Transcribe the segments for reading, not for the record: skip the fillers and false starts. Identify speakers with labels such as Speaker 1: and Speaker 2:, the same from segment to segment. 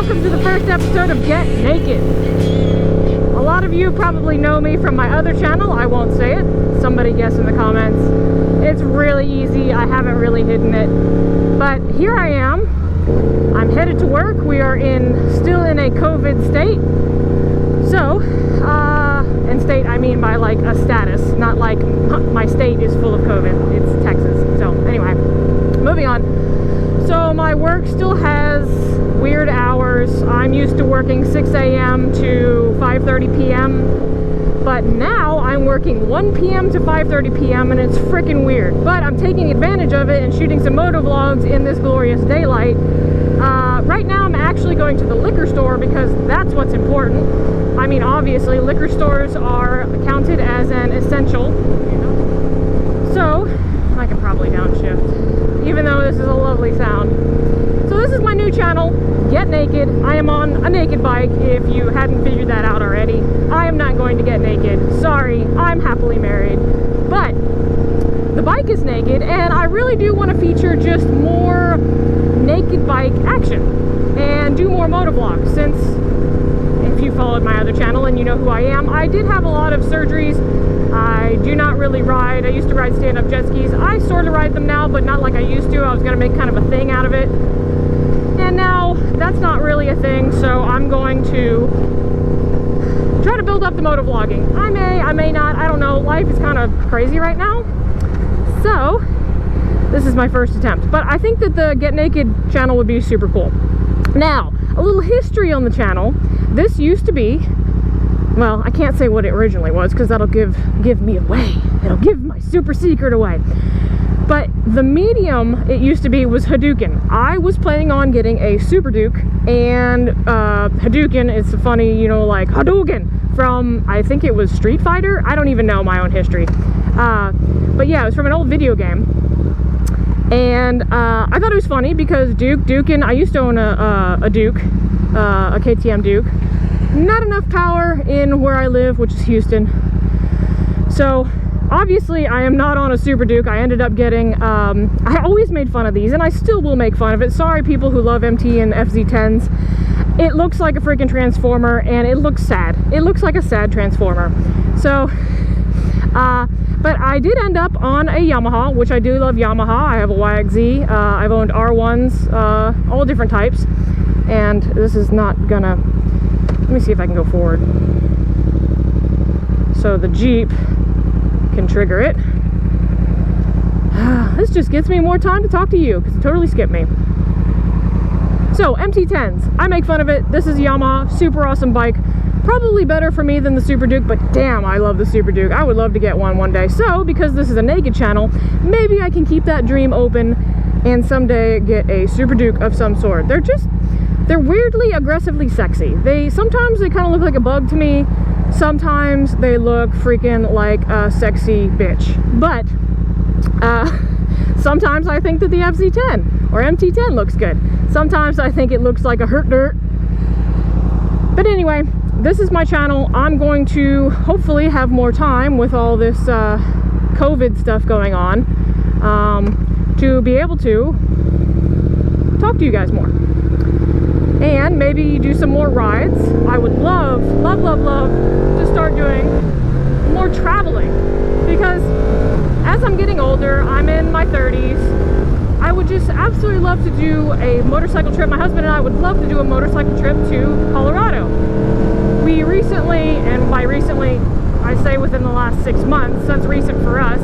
Speaker 1: welcome to the first episode of Get Naked. A lot of you probably know me from my other channel. I won't say it. Somebody guess in the comments. It's really easy. I haven't really hidden it. But here I am. I'm headed to work. We are still in a COVID state. So, and state I mean by like a status, not like my state is full of COVID. It's Texas. So anyway, moving on. So my work still has weird hours. I'm used to working 6 a.m. to 5:30 p.m. But now I'm working 1 p.m. to 5:30 p.m. and it's freaking weird. But I'm taking advantage of it and shooting some motovlogs in this glorious daylight. Right now I'm actually going to the liquor store because that's what's important. I mean, obviously liquor stores are counted as an essential. So I can probably downshift, even though this is a lovely sound. So this is my new channel, Get Naked. I am on a naked bike, if you hadn't figured that out already. I am not going to get naked. Sorry, I'm happily married. But the bike is naked, and I really do want to feature just more naked bike action and do more motovlogs, since if you followed my other channel and you know who I am, I did have a lot of surgeries. I do not really ride. I used to ride stand-up jet skis. I sort of ride them now, but not like I used to. I was going to make kind of a thing out of it. And now that's not really a thing, so I'm going to try to build up the motovlogging. I may not, I don't know. Life is kind of crazy right now. So this is my first attempt. But I think that the Get Naked channel would be super cool. Now, a little history on the channel. This used to be, well, I can't say what it originally was because that'll give me away. It'll give my super secret away. But the medium it used to be was HaDuken. I was planning on getting a Super Duke, and HaDuken is funny, you know, like HaDuken from, I think it was Street Fighter. I don't even know my own history. But yeah, it was from an old video game. And I thought it was funny because Duken, I used to own a Duke, a KTM Duke. Not enough power in where I live, which is Houston. So obviously I am not on a Super Duke. I ended up getting, I always made fun of these, and I still will make fun of it. Sorry people who love MT and FZ10s. It looks like a freaking transformer, and it looks sad. It looks like a sad transformer. So, but I did end up on a Yamaha, which I do love Yamaha. I have a YXZ. I've owned R1s, all different types. And this is not gonna, let me see if I can go forward. So the Jeep can trigger it. This just gets me more time to talk to you because it totally skipped me. So MT10s, I make fun of it. This is a Yamaha, super awesome bike. Probably better for me than the Super Duke, but damn, I love the Super Duke. I would love to get one day. So because this is a naked channel, maybe I can keep that dream open and someday get a Super Duke of some sort. They're weirdly aggressively sexy. Sometimes they kind of look like a bug to me. Sometimes they look freaking like a sexy bitch. But sometimes I think that the FZ10 or MT10 looks good. Sometimes I think it looks like a hurt dirt. But anyway, this is my channel. I'm going to hopefully have more time with all this COVID stuff going on to be able to talk to you guys more. And maybe do some more rides. I would love to start doing more traveling, because as I'm getting older, I'm in my 30s, I would just absolutely love to do a motorcycle trip. My husband and I would love to do a motorcycle trip to Colorado. We recently, and by recently I say within the last 6 months, since recent for us,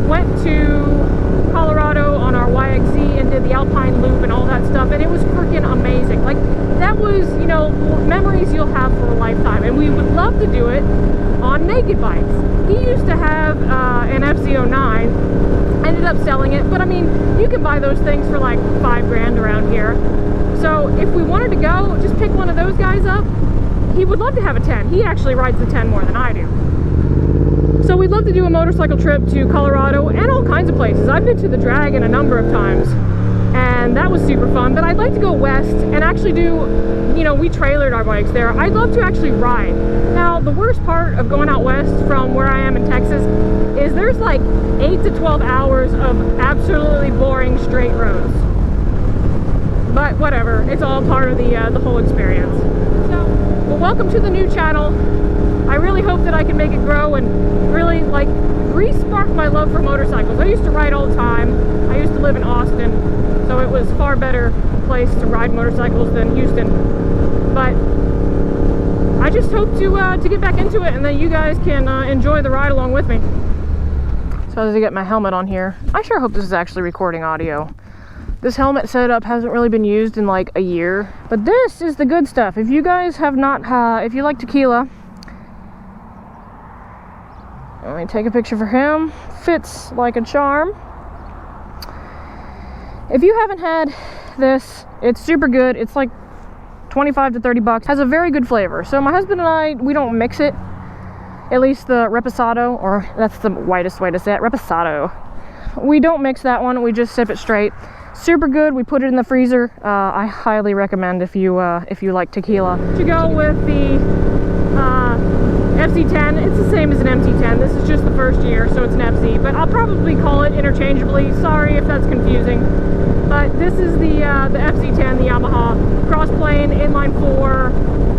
Speaker 1: went to Colorado on our YXZ and did the Alpine Loop and all that stuff, and it was freaking amazing. Like, that was, you know, memories you'll have for a lifetime, and we would love to do it on naked bikes. He used to have an FZ09, ended up selling it, but I mean, you can buy those things for like $5 grand around here. So if we wanted to go, just pick one of those guys up. He would love to have a 10. He actually rides the 10 more than I do. So we'd love to do a motorcycle trip to Colorado and all kinds of places. I've been to the Dragon a number of times, and that was super fun. But I'd like to go west and actually do, you know, we trailered our bikes there. I'd love to actually ride. Now, the worst part of going out west from where I am in Texas is there's like 8 to 12 hours of absolutely boring straight roads. But whatever. whatever. It's all part of the whole experience. So, well, welcome to the new channel. I really hope that I can make it grow and really like re-spark my love for motorcycles. I used to ride all the time. I used to live in Austin, so it was far better place to ride motorcycles than Houston. But I just hope to get back into it, and then you guys can enjoy the ride along with me. So as I get my helmet on here, I sure hope this is actually recording audio. This helmet setup hasn't really been used in like a year, but this is the good stuff. If you guys have not, if you like tequila, let me take a picture for him. Fits like a charm. If you haven't had this, it's super good. It's like 25 to 30 bucks. Has a very good flavor. So my husband and I, we don't mix it. At least the reposado, or that's the whitest way to say it, reposado. We don't mix that one. We just sip it straight. Super good. We put it in the freezer. I highly recommend if you like tequila. To go with the FC10, it's the same as an MT10. This is just the first year, so it's an FC, but I'll probably call it interchangeably. Sorry if that's confusing, but this is the FC10, the Yamaha cross-plane inline 4,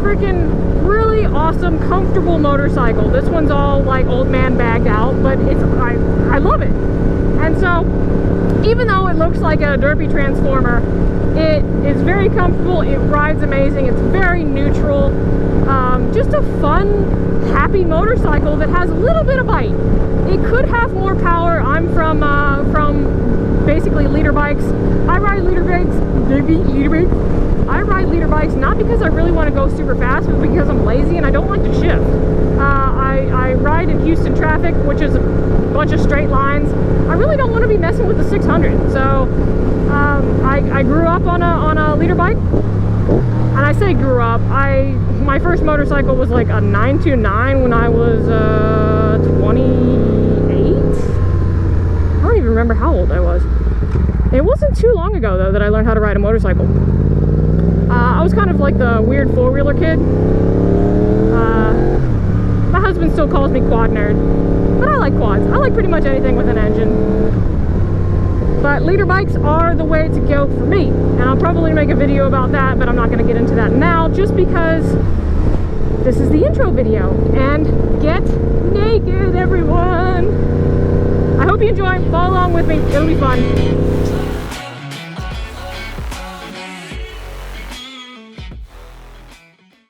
Speaker 1: freaking really awesome, comfortable motorcycle. This one's all like old man bagged out, but I love it. And so, even though it looks like a derpy transformer, it is very comfortable. It rides amazing. It's very neutral. Just a fun, happy motorcycle that has a little bit of bite. It could have more power. I'm from basically leader bikes. I ride leader bikes. I ride leader bikes not because I really want to go super fast, but because I'm lazy and I don't like to shift. I ride in Houston traffic, which is a bunch of straight lines. I really don't want to be messing with the 600. So I grew up on a leader bike. And I say grew up, my first motorcycle was like a 929 when I was 28? I don't even remember how old I was. It wasn't too long ago though that I learned how to ride a motorcycle. I was kind of like the weird four-wheeler kid. My husband still calls me quad nerd, but I like quads. I like pretty much anything with an engine. But leader bikes are the way to go for me. And I'll probably make a video about that, but I'm not going to get into that now just because this is the intro video. And get naked, everyone! I hope you enjoy. Follow along with me. It'll be fun.